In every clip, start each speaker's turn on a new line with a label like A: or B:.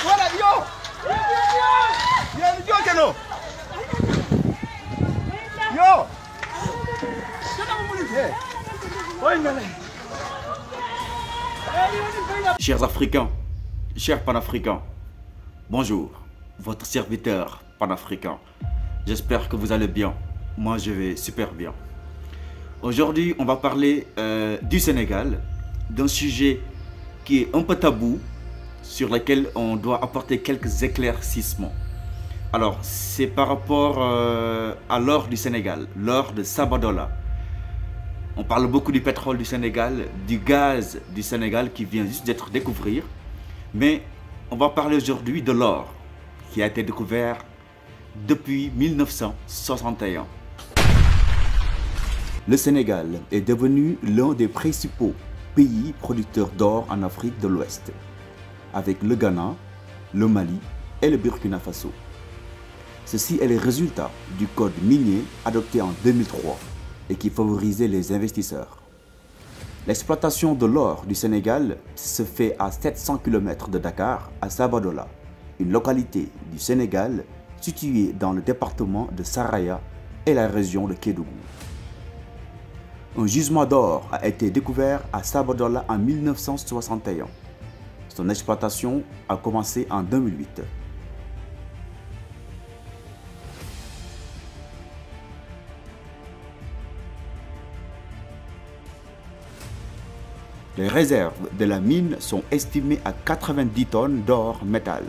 A: Voilà, yo! Yo, Keno! Yo!
B: Chers Africains, chers panafricains, bonjour, votre serviteur panafricain. J'espère que vous allez bien. Moi, je vais super bien. Aujourd'hui, on va parler du Sénégal, d'un sujet qui est un peu tabou, sur lequel on doit apporter quelques éclaircissements. Alors, c'est par rapport à l'or du Sénégal, l'or de Sabodala. On parle beaucoup du pétrole du Sénégal, du gaz du Sénégal qui vient juste d'être découvert. Mais on va parler aujourd'hui de l'or qui a été découvert depuis 1961. Le Sénégal est devenu l'un des principaux pays producteurs d'or en Afrique de l'Ouest, avec le Ghana, le Mali et le Burkina Faso. Ceci est le résultat du code minier adopté en 2003 et qui favorisait les investisseurs. L'exploitation de l'or du Sénégal se fait à 700 km de Dakar, à Sabodala, une localité du Sénégal située dans le département de Saraya et la région de Kédougou. Un gisement d'or a été découvert à Sabodala en 1961. Son exploitation a commencé en 2008. Les réserves de la mine sont estimées à 90 tonnes d'or métal,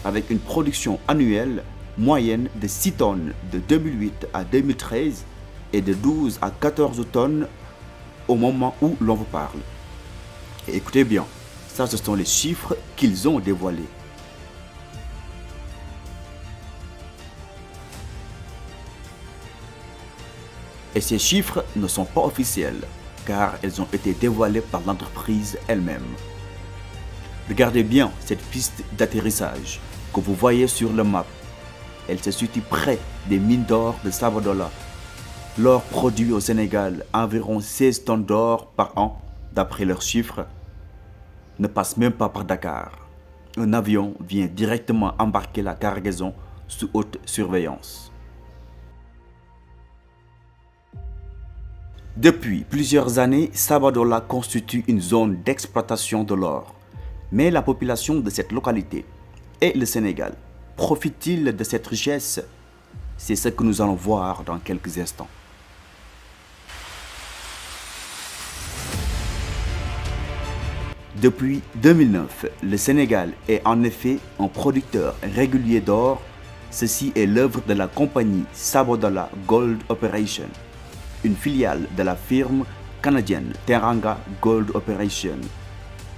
B: avec une production annuelle moyenne de 6 tonnes de 2008 à 2013 et de 12 à 14 tonnes au moment où l'on vous parle. Et écoutez bien, ça ce sont les chiffres qu'ils ont dévoilés. Et ces chiffres ne sont pas officiels, car elles ont été dévoilées par l'entreprise elle-même. Regardez bien cette piste d'atterrissage que vous voyez sur le map. Elle se situe près des mines d'or de Sabodala. L'or produit au Sénégal, environ 16 tonnes d'or par an, d'après leurs chiffres, ne passe même pas par Dakar. Un avion vient directement embarquer la cargaison sous haute surveillance. Depuis plusieurs années, Sabodala constitue une zone d'exploitation de l'or. Mais la population de cette localité et le Sénégal profitent-ils de cette richesse? C'est ce que nous allons voir dans quelques instants. Depuis 2009, le Sénégal est en effet un producteur régulier d'or. Ceci est l'œuvre de la compagnie Sabodala Gold Operation, une filiale de la firme canadienne Teranga Gold Operation.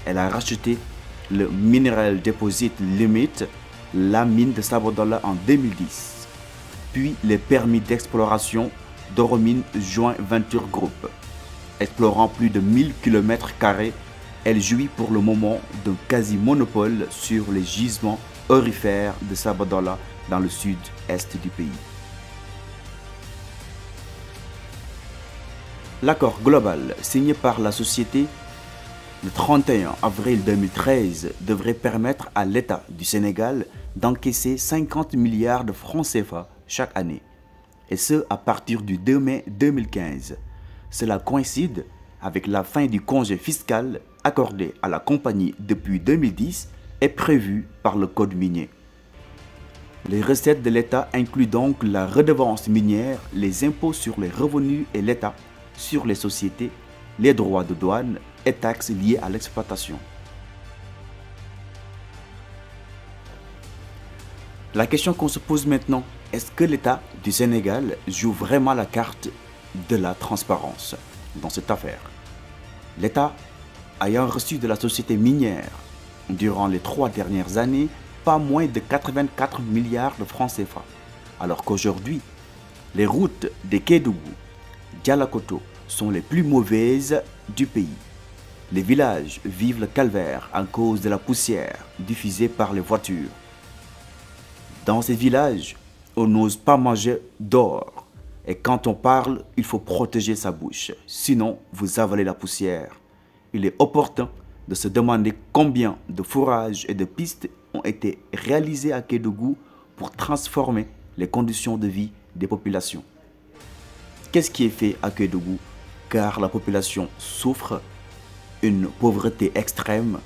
B: Elle a racheté le Mineral Deposit Limit, la mine de Sabodala en 2010, puis les permis d'exploration d'Oromine Joint Venture Group. Explorant plus de 1000 km², elle jouit pour le moment d'un quasi-monopole sur les gisements aurifères de Sabodala dans le sud-est du pays. L'accord global signé par la société le 31 avril 2013 devrait permettre à l'État du Sénégal d'encaisser 50 milliards de francs CFA chaque année, et ce à partir du 2 mai 2015. Cela coïncide avec la fin du congé fiscal accordé à la compagnie depuis 2010 et prévu par le code minier. Les recettes de l'État incluent donc la redevance minière, les impôts sur les revenus et l'État sur les sociétés, les droits de douane et taxes liées à l'exploitation. La question qu'on se pose maintenant, est-ce que l'État du Sénégal joue vraiment la carte de la transparence dans cette affaire? L'État ayant reçu de la société minière durant les 3 dernières années pas moins de 84 milliards de francs CFA, alors qu'aujourd'hui, les routes de Kédougou, Dialakoto sont les plus mauvaises du pays. Les villages vivent le calvaire à cause de la poussière diffusée par les voitures. Dans ces villages, on n'ose pas manger dehors. Et quand on parle, il faut protéger sa bouche. Sinon, vous avalez la poussière. il est opportun de se demander combien de forages et de pistes ont été réalisés à Kédougou pour transformer les conditions de vie des populations. Qu'est-ce qui est fait à Kédougou? Car la population souffre une pauvreté extrême,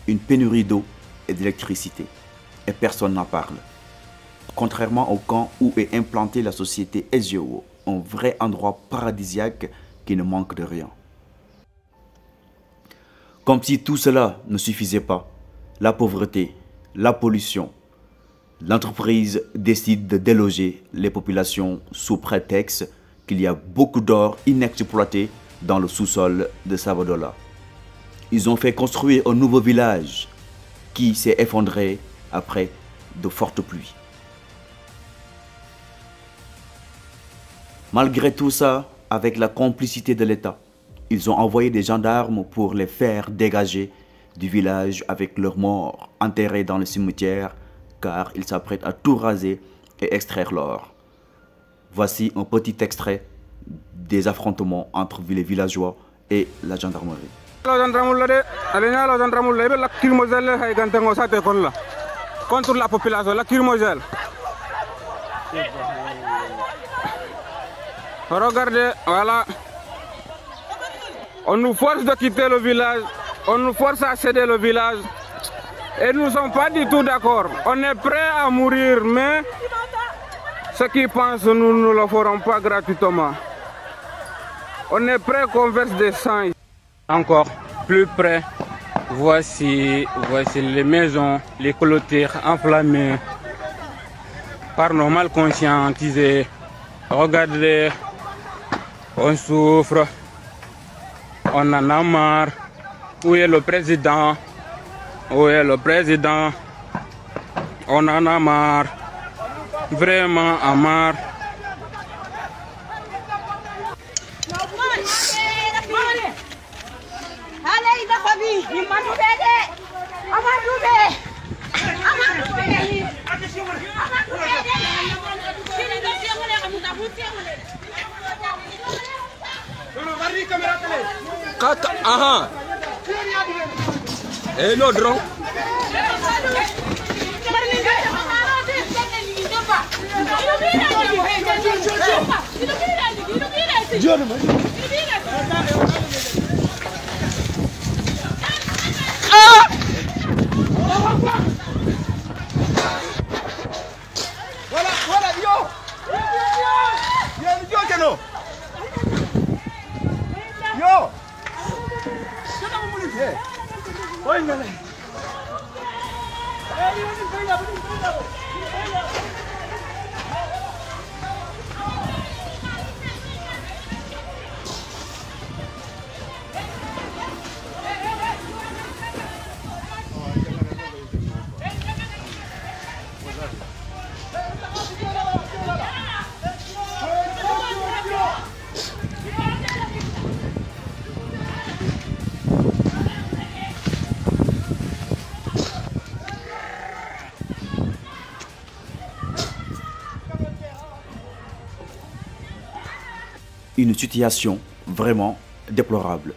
B: une pénurie d'eau et d'électricité. Et personne n'en parle. Contrairement au camp où est implantée la société SGO, un vrai endroit paradisiaque qui ne manque de rien. Comme si tout cela ne suffisait pas, la pauvreté, la pollution, l'entreprise décide de déloger les populations sous prétexte qu'il y a beaucoup d'or inexploité dans le sous-sol de Sabodala. Ils ont fait construire un nouveau village qui s'est effondré après de fortes pluies. Malgré tout ça, avec la complicité de l'État, ils ont envoyé des gendarmes pour les faire dégager du village avec leurs morts enterrés dans le cimetière car ils s'apprêtent à tout raser et extraire l'or. Voici un petit extrait des affrontements entre les villageois et la gendarmerie.
C: Contre la population, la lacrymogène. Regardez, voilà. On nous force de quitter le village, on nous force à céder le village. Et nous ne sommes pas du tout d'accord. On est prêt à mourir, mais ceux qui pensent, nous ne le ferons pas gratuitement. On est prêt qu'on verse des sangs. Encore plus près, voici les maisons, les clôtures enflammées par nos mal conscientisés. Regardez, on souffre, on en a marre. Où est le président? Où est le président? On en a marre, vraiment en marre.
A: Aha. Eh no drone. Voilà, yo. Yo, Keno. Yo.
B: Une situation vraiment déplorable.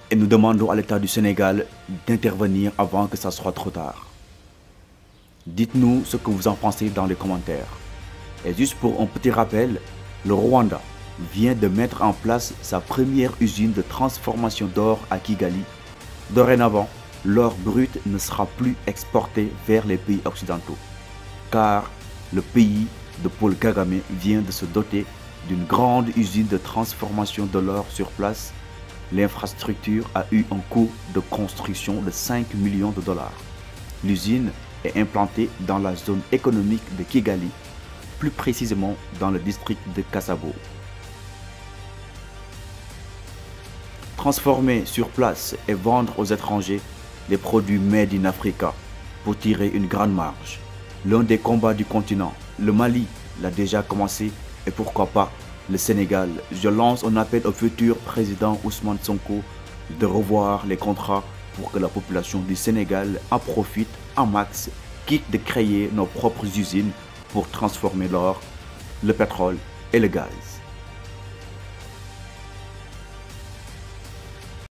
B: Et nous demandons à l'État du Sénégal d'intervenir avant que ça soit trop tard. Dites-nous ce que vous en pensez dans les commentaires. Et juste pour un petit rappel, le Rwanda vient de mettre en place sa première usine de transformation d'or à Kigali. Dorénavant, l'or brut ne sera plus exporté vers les pays occidentaux, car le pays de Paul Kagame vient de se doter d'une grande usine de transformation de l'or sur place. L'infrastructure a eu un coût de construction de 5 millions de dollars. L'usine est implantée dans la zone économique de Kigali, plus précisément dans le district de Kasabo. Transformer sur place et vendre aux étrangers les produits made in Africa pour tirer une grande marge. L'un des combats du continent, le Mali, l'a déjà commencé. Et pourquoi pas le Sénégal? Je lance un appel au futur président Ousmane Sonko de revoir les contrats pour que la population du Sénégal en profite en max, quitte de créer nos propres usines pour transformer l'or, le pétrole et le gaz.